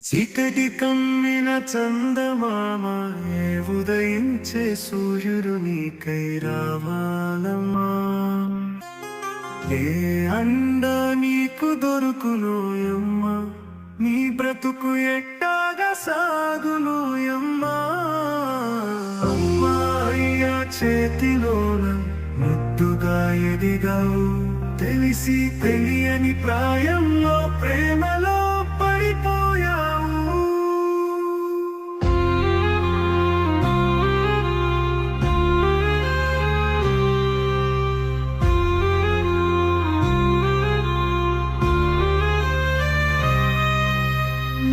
చీకటి కమ్మిన చందమామ ఏ ఉదయించే సూర్యుడు నీకై రావాలమ్మా. ఏ అండ నీకు దొరుకునోయమ్మా, నీ బ్రతుకు ఎట్టాగా సాగునోయమ్మా. అమ్మా అయ్యా చేతిలోన ముద్దుగా ఎదిగావు, తెలిసి తెలియని ప్రాయంలో ప్రేమలో పడిపోయావు.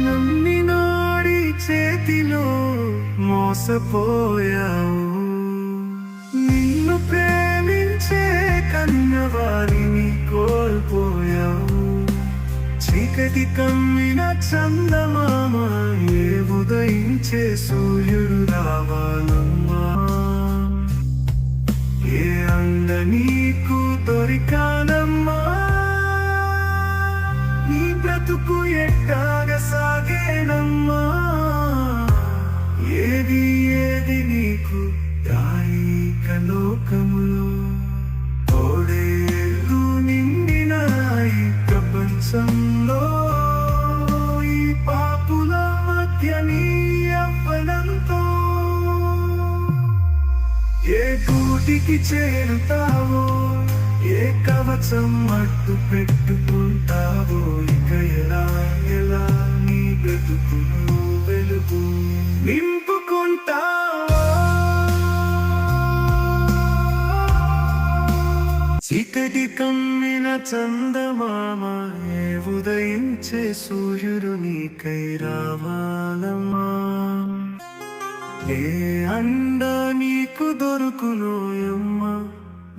నమ్మినాడి చేతిలో మోసపోయావు, నిన్ను ప్రేమించే కన్నవారిని కోల్పోయావు. చీకటి కమ్మిన చందమామ ఏ ఉదయించే సూర్యుడు రావాలమ్మా. ఏ అంద నీకు దొరికానమ్మా, నీ బ్రతుకు ఎట్టాగ సాగేనమ్మా. ఏది ఏది నీకు దాయిక లోకములో తోడేళ్ళు నిండిన ఈ ప్రపంచంలో, ఈ పాపుల మధ్య నీ అవ్వడంతో ఏ గూటికి చేరుతావో, ఏ కవచం అడ్డు పెట్టుకుంటావో, ఇక ఎలా ఎలా నీ బ్రతుకును వెలుగు నింపుకుంటావో. చీకటి కమ్మిన చందమామ ఏ ఉదయించే సూర్యుడు నీకై రావాలమ్మా. ఏ అండ నీకు దొరుకునోయమ్మా,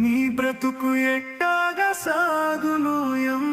నీ బ్రతుకు ఎట్టాగా సాగునోయమ్మా.